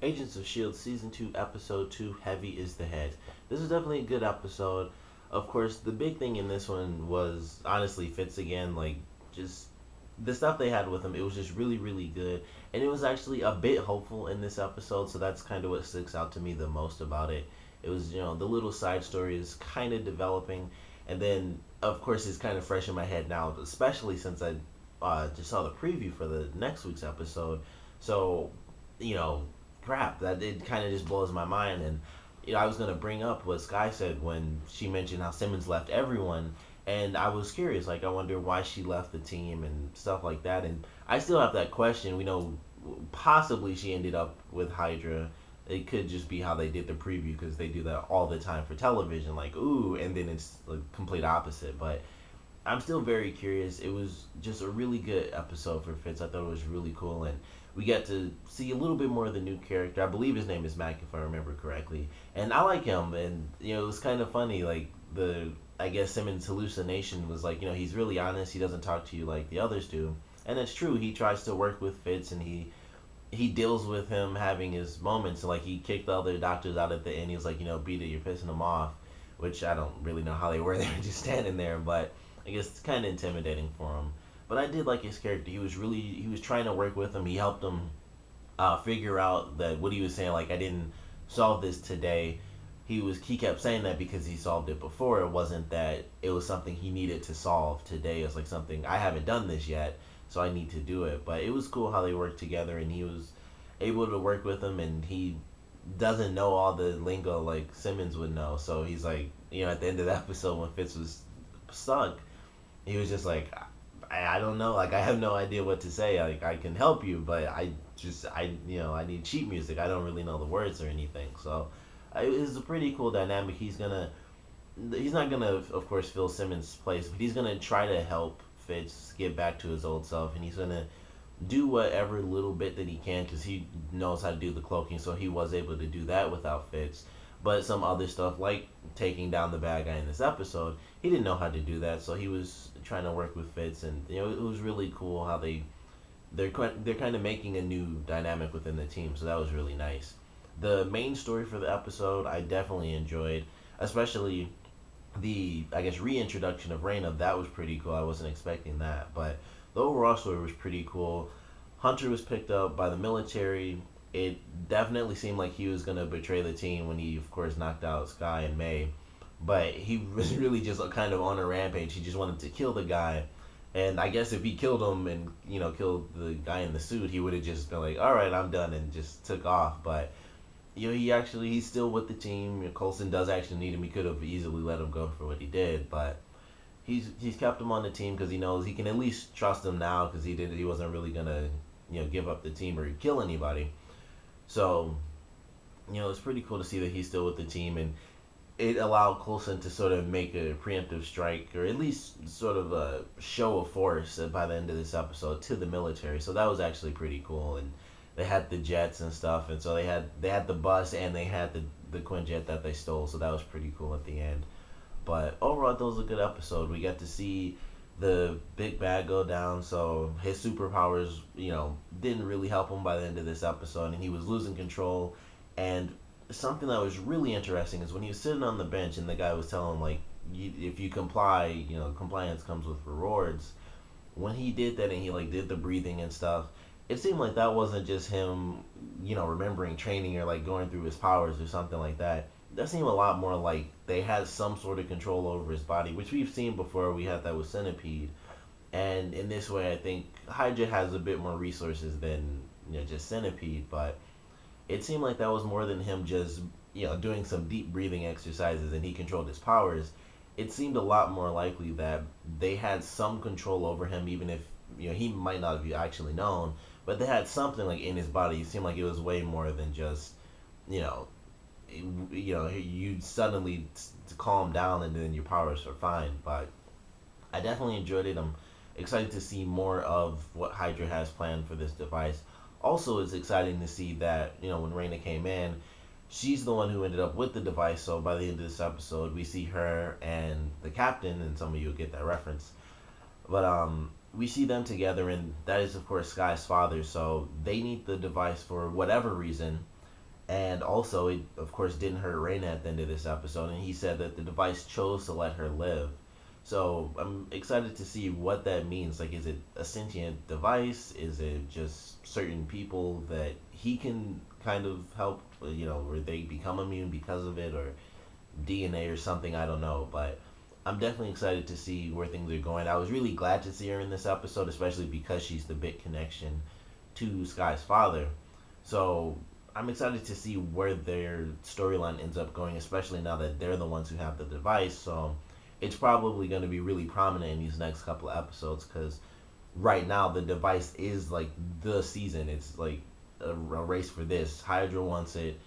Agents of S.H.I.E.L.D. Season 2, Episode 2, Heavy is the Head. This is definitely a good episode. Of course, the big thing in this one was honestly Fitz again. Like, just the stuff they had with him, it was just really, really good. And it was actually a bit hopeful in this episode, so that's kind of what sticks out to me the most about it. It was, the little side story is kind of developing. And then, of course, it's kind of fresh in my head now, especially since I just saw the preview for the next week's episode. So, you know, crap, that it kind of just blows my mind. And I was gonna bring up what Sky said when she mentioned how Simmons left everyone, and I was curious, like I wonder why she left the team and stuff like that. And I still have that question. We know possibly she ended up with Hydra. It could just be how they did the preview because they do that all the time for television, like ooh, and then it's the complete opposite. But I'm still very curious. It was just a really good episode for Fitz. I thought it was really cool, and we get to see a little bit more of the new character. I believe his name is Mac, if I remember correctly, and I like him. And it was kind of funny. Like the I guess Simmons' hallucination was like, he's really honest. He doesn't talk to you like the others do, and it's true. He tries to work with Fitz, and he deals with him having his moments. Like he kicked the other doctors out at the end. He was like, beat it, you're pissing him off, which I don't really know how they were. They were just standing there, but I guess it's kind of intimidating for him. But I did like his character. He was trying to work with him. He helped him figure out that what he was saying. Like I didn't solve this today. He kept saying that because he solved it before. It wasn't that it was something he needed to solve today. It's like something I haven't done this yet, so I need to do it. But it was cool how they worked together, and he was able to work with him, and he doesn't know all the lingo like Simmons would know. So he's like, at the end of the episode when Fitz was stuck, he was just like, I don't know, like I have no idea what to say. Like I can help you, but I need sheet music. I don't really know the words or anything. So it's a pretty cool dynamic. He's not gonna, of course, fill Simmons' place, but he's gonna try to help Fitz get back to his old self, and he's gonna do whatever little bit that he can because he knows how to do the cloaking. So he was able to do that without Fitz. But some other stuff like taking down the bad guy in this episode, he didn't know how to do that. So he was trying to work with Fitz, and it was really cool how they're kind of making a new dynamic within the team. So that was really nice. The main story for the episode I definitely enjoyed, especially the I guess reintroduction of Raina. That was pretty cool. I wasn't expecting that, but the overall story was pretty cool. Hunter was picked up by the military. It definitely seemed like he was gonna betray the team when he, of course, knocked out Sky and May. But he was really just kind of on a rampage. He just wanted to kill the guy, and I guess if he killed him and killed the guy in the suit, he would have just been like, "All right, I'm done," and just took off. But he's still with the team. Coulson does actually need him. He could have easily let him go for what he did, but he's kept him on the team because he knows he can at least trust him now because he wasn't really gonna give up the team or kill anybody. So it's pretty cool to see that he's still with the team, and it allowed Coulson to sort of make a preemptive strike or at least sort of a show of force by the end of this episode to the military. So that was actually pretty cool, and they had the jets and stuff, and so they had the bus and they had the Quinjet that they stole. So that was pretty cool at the end. But overall, that was a good episode. We got to see the big bad go down. So his superpowers, didn't really help him by the end of this episode, and he was losing control. And something that was really interesting is when he was sitting on the bench, and the guy was telling him like, if you comply, compliance comes with rewards. When he did that and he like did the breathing and stuff, it seemed like that wasn't just him, remembering training or like going through his powers or something like that. That seemed a lot more like they had some sort of control over his body, which we've seen before. We had that with Centipede, and in this way, I think Hydra has a bit more resources than just Centipede. But it seemed like that was more than him just doing some deep breathing exercises and he controlled his powers. It seemed a lot more likely that they had some control over him, even if he might not have actually known, but they had something like in his body. It seemed like it was way more than just you know you suddenly calm down and then your powers are fine. But I definitely enjoyed it. I'm excited to see more of what Hydra has planned for this device. Also, it's exciting to see that when Raina came in, she's the one who ended up with the device. So by the end of this episode, we see her and the captain, and some of you will get that reference. But we see them together, and that is of course Sky's father. So they need the device for whatever reason. And also, it of course didn't hurt Raina at the end of this episode, and he said that the device chose to let her live. So I'm excited to see what that means. Like, is it a sentient device? Is it just certain people that he can kind of help, where they become immune because of it, or DNA or something? I don't know, but I'm definitely excited to see where things are going. I was really glad to see her in this episode, especially because she's the big connection to Sky's father. So I'm excited to see where their storyline ends up going, especially now that they're the ones who have the device. So it's probably going to be really prominent in these next couple of episodes because right now the device is like the season. It's like a race for this. Hydra wants it.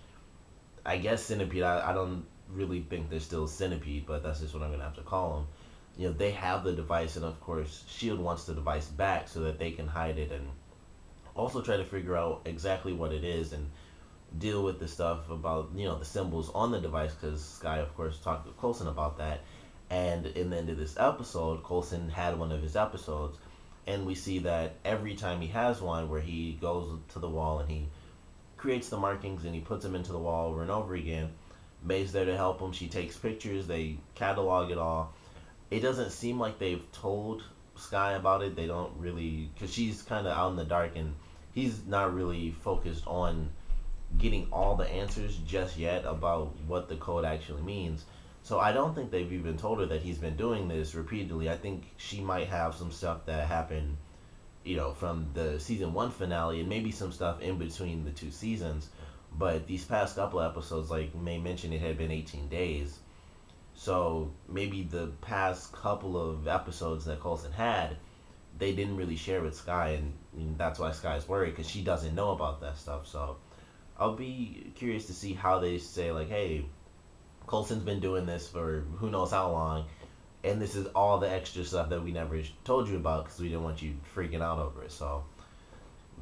I guess Centipede. I don't really think they're still Centipede, but that's just what I'm gonna have to call them. They have the device, and of course, Shield wants the device back so that they can hide it and also try to figure out exactly what it is and deal with the stuff about the symbols on the device because Sky, of course, talked to Coulson about that. And in the end of this episode, Coulson had one of his episodes, and we see that every time he has one where he goes to the wall and he creates the markings and he puts them into the wall over and over again. May's there to help him. She takes pictures. They catalog it all. It doesn't seem like they've told Sky about it. They don't really, because she's kind of out in the dark and he's not really focused on getting all the answers just yet about what the code actually means. So I don't think they've even told her that he's been doing this repeatedly. I think she might have some stuff that happened, from the season one finale and maybe some stuff in between the two seasons. But these past couple episodes, like May mentioned, it had been 18 days. So maybe the past couple of episodes that Coulson had, they didn't really share with Sky, and that's why Sky's worried because she doesn't know about that stuff. So I'll be curious to see how they say, like, hey, Coulson's been doing this for who knows how long, and this is all the extra stuff that we never told you about because we didn't want you freaking out over it. So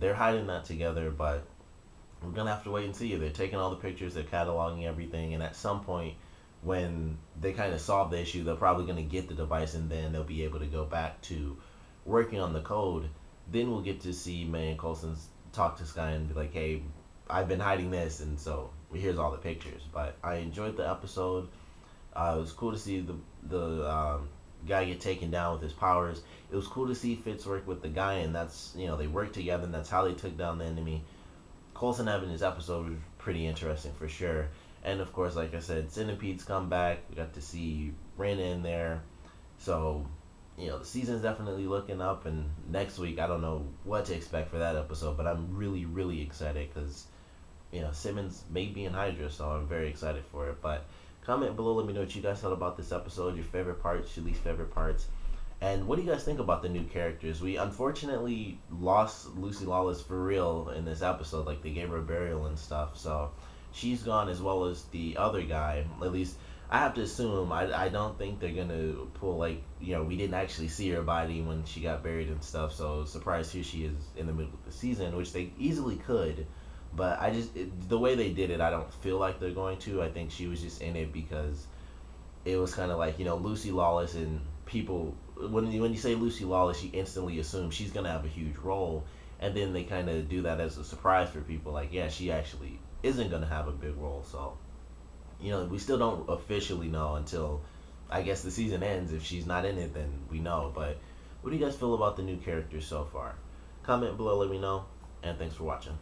they're hiding that together, but we're gonna have to wait and see. They're taking all the pictures, they're cataloging everything, and at some point, when they kind of solve the issue, they're probably gonna get the device, and then they'll be able to go back to working on the code. Then we'll get to see May and Coulson talk to Sky and be like, "Hey, I've been hiding this, and so here's all the pictures." But I enjoyed the episode. It was cool to see the guy get taken down with his powers. It was cool to see Fitz work with the guy, and that's they worked together, and that's how they took down the enemy. Coulson having his episode was pretty interesting for sure. And of course, like I said, Centipede's come back. We got to see Raina in there. So, the season's definitely looking up. And next week, I don't know what to expect for that episode, but I'm really, really excited because, Simmons may be in Hydra, so I'm very excited for it. But comment below, let me know what you guys thought about this episode, your favorite parts, your least favorite parts. And what do you guys think about the new characters? We unfortunately lost Lucy Lawless for real in this episode. Like, they gave her a burial and stuff. So she's gone as well as the other guy. At least I have to assume. I don't think they're going to pull, like, we didn't actually see her body when she got buried and stuff. So surprised here she is in the middle of the season, which they easily could. But the way they did it, I don't feel like they're going to. I think she was just in it because it was kind of like, Lucy Lawless, and people, when you say Lucy Lawless, you instantly assume she's going to have a huge role, and then they kind of do that as a surprise for people, like, yeah, she actually isn't going to have a big role. So we still don't officially know until I guess the season ends. If she's not in it, then we know. But what do you guys feel about the new characters so far? Comment below, let me know, and thanks for watching.